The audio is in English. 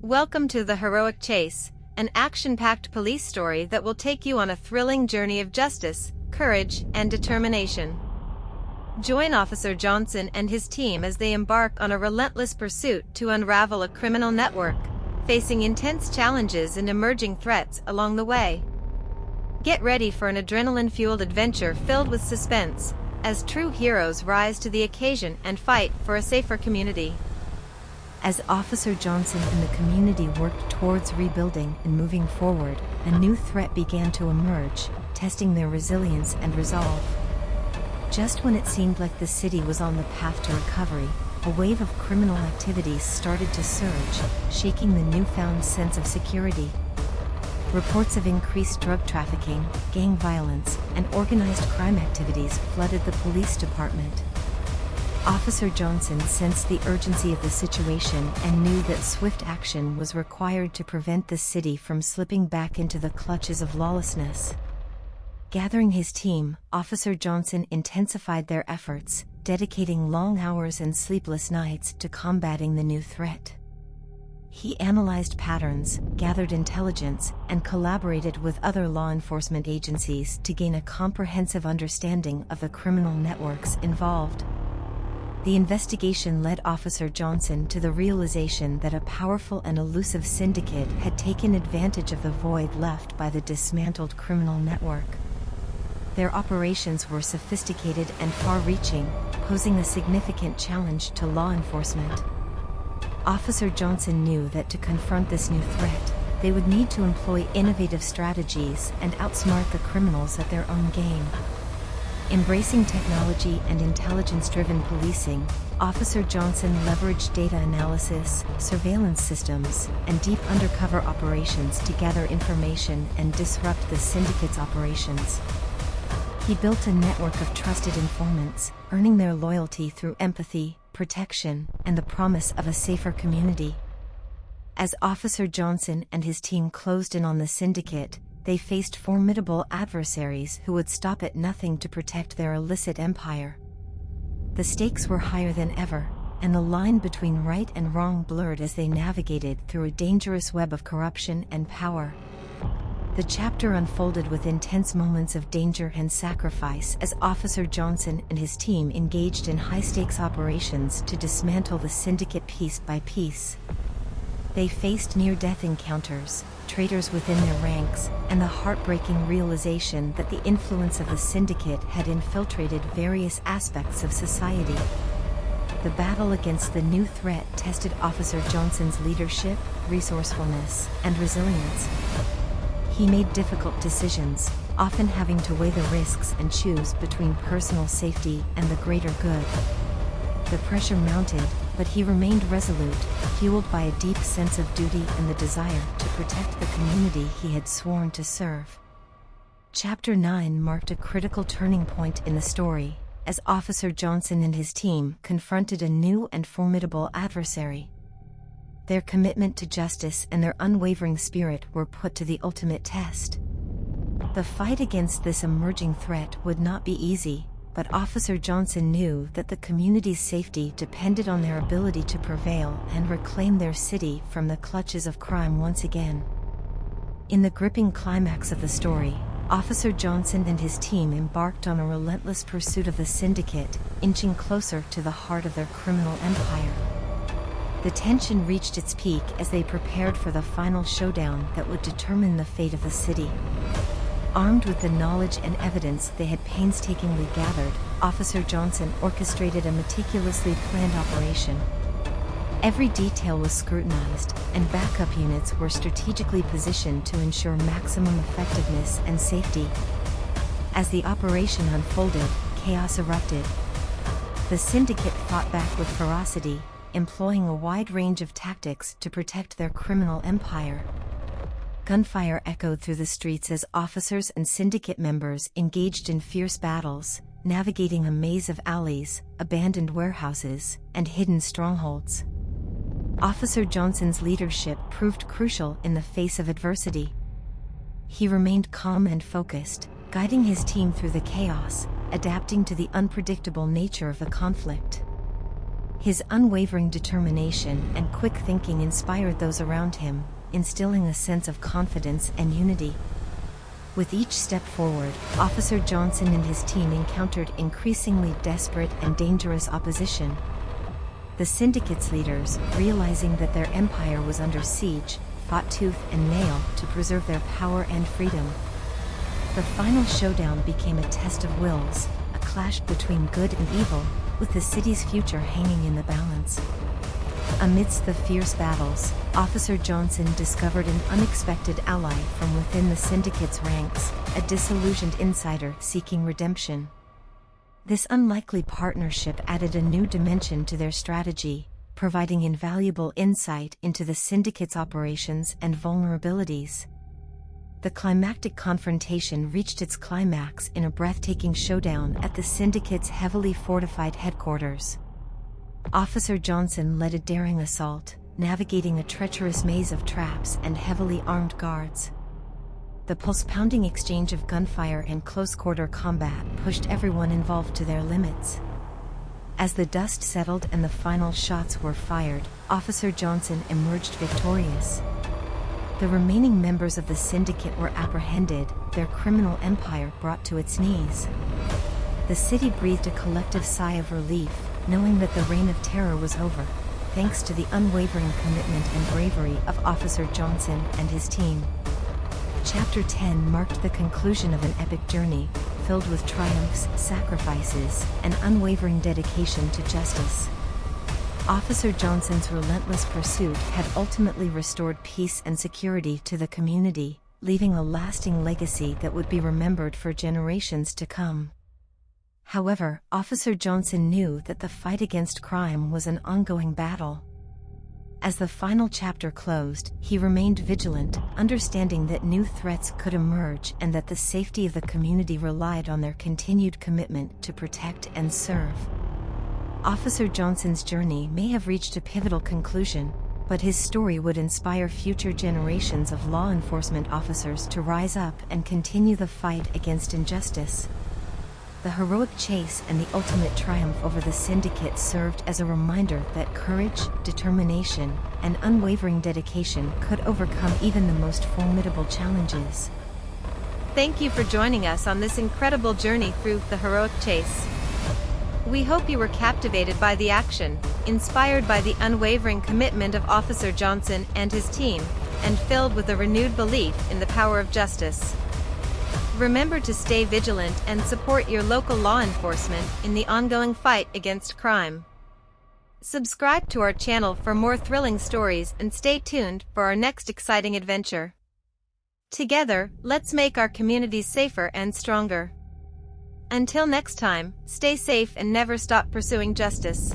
Welcome to The Heroic Chase, an action-packed police story that will take you on a thrilling journey of justice, courage, and determination. Join Officer Johnson and his team as they embark on a relentless pursuit to unravel a criminal network, facing intense challenges and emerging threats along the way. Get ready for an adrenaline-fueled adventure filled with suspense, as true heroes rise to the occasion and fight for a safer community. As Officer Johnson and the community worked towards rebuilding and moving forward, a new threat began to emerge, testing their resilience and resolve. Just when it seemed like the city was on the path to recovery, a wave of criminal activities started to surge, shaking the newfound sense of security. Reports of increased drug trafficking, gang violence, and organized crime activities flooded the police department. Officer Johnson sensed the urgency of the situation and knew that swift action was required to prevent the city from slipping back into the clutches of lawlessness. Gathering his team, Officer Johnson intensified their efforts, dedicating long hours and sleepless nights to combating the new threat. He analyzed patterns, gathered intelligence, and collaborated with other law enforcement agencies to gain a comprehensive understanding of the criminal networks involved. The investigation led Officer Johnson to the realization that a powerful and elusive syndicate had taken advantage of the void left by the dismantled criminal network. Their operations were sophisticated and far-reaching, posing a significant challenge to law enforcement. Officer Johnson knew that to confront this new threat, they would need to employ innovative strategies and outsmart the criminals at their own game. Embracing technology and intelligence-driven policing, Officer Johnson leveraged data analysis, surveillance systems, and deep undercover operations to gather information and disrupt the syndicate's operations. He built a network of trusted informants, earning their loyalty through empathy, protection, and the promise of a safer community. As Officer Johnson and his team closed in on the syndicate, they faced formidable adversaries who would stop at nothing to protect their illicit empire. The stakes were higher than ever, and the line between right and wrong blurred as they navigated through a dangerous web of corruption and power. The chapter unfolded with intense moments of danger and sacrifice as Officer Johnson and his team engaged in high-stakes operations to dismantle the syndicate piece by piece. They faced near-death encounters, traitors within their ranks, and the heartbreaking realization that the influence of the syndicate had infiltrated various aspects of society. The battle against the new threat tested Officer Johnson's leadership, resourcefulness, and resilience. He made difficult decisions, often having to weigh the risks and choose between personal safety and the greater good. The pressure mounted, but he remained resolute, fueled by a deep sense of duty and the desire to protect the community he had sworn to serve. Chapter 9 marked a critical turning point in the story, as Officer Johnson and his team confronted a new and formidable adversary. Their commitment to justice and their unwavering spirit were put to the ultimate test. The fight against this emerging threat would not be easy, but Officer Johnson knew that the community's safety depended on their ability to prevail and reclaim their city from the clutches of crime once again. In the gripping climax of the story, Officer Johnson and his team embarked on a relentless pursuit of the syndicate, inching closer to the heart of their criminal empire. The tension reached its peak as they prepared for the final showdown that would determine the fate of the city. Armed with the knowledge and evidence they had painstakingly gathered, Officer Johnson orchestrated a meticulously planned operation. Every detail was scrutinized, and backup units were strategically positioned to ensure maximum effectiveness and safety. As the operation unfolded, chaos erupted. The syndicate fought back with ferocity, employing a wide range of tactics to protect their criminal empire. Gunfire echoed through the streets as officers and syndicate members engaged in fierce battles, navigating a maze of alleys, abandoned warehouses, and hidden strongholds. Officer Johnson's leadership proved crucial in the face of adversity. He remained calm and focused, guiding his team through the chaos, adapting to the unpredictable nature of the conflict. His unwavering determination and quick thinking inspired those around him, instilling a sense of confidence and unity. With each step forward, Officer Johnson and his team encountered increasingly desperate and dangerous opposition. The syndicate's leaders, realizing that their empire was under siege, fought tooth and nail to preserve their power and freedom. The final showdown became a test of wills, a clash between good and evil, with the city's future hanging in the balance. Amidst the fierce battles, Officer Johnson discovered an unexpected ally from within the syndicate's ranks, a disillusioned insider seeking redemption. This unlikely partnership added a new dimension to their strategy, providing invaluable insight into the syndicate's operations and vulnerabilities. The climactic confrontation reached its climax in a breathtaking showdown at the syndicate's heavily fortified headquarters. Officer Johnson led a daring assault, navigating a treacherous maze of traps and heavily armed guards. The pulse-pounding exchange of gunfire and close-quarter combat pushed everyone involved to their limits. As the dust settled and the final shots were fired, Officer Johnson emerged victorious. The remaining members of the syndicate were apprehended, their criminal empire brought to its knees. The city breathed a collective sigh of relief, knowing that the reign of terror was over, thanks to the unwavering commitment and bravery of Officer Johnson and his team. Chapter 10 marked the conclusion of an epic journey, filled with triumphs, sacrifices, and unwavering dedication to justice. Officer Johnson's relentless pursuit had ultimately restored peace and security to the community, leaving a lasting legacy that would be remembered for generations to come. However, Officer Johnson knew that the fight against crime was an ongoing battle. As the final chapter closed, he remained vigilant, understanding that new threats could emerge and that the safety of the community relied on their continued commitment to protect and serve. Officer Johnson's journey may have reached a pivotal conclusion, but his story would inspire future generations of law enforcement officers to rise up and continue the fight against injustice. The heroic chase and the ultimate triumph over the syndicate served as a reminder that courage, determination, and unwavering dedication could overcome even the most formidable challenges. Thank you for joining us on this incredible journey through the heroic chase. We hope you were captivated by the action, inspired by the unwavering commitment of Officer Johnson and his team, and filled with a renewed belief in the power of justice. Remember to stay vigilant and support your local law enforcement in the ongoing fight against crime. Subscribe to our channel for more thrilling stories and stay tuned for our next exciting adventure. Together, let's make our communities safer and stronger. Until next time, stay safe and never stop pursuing justice.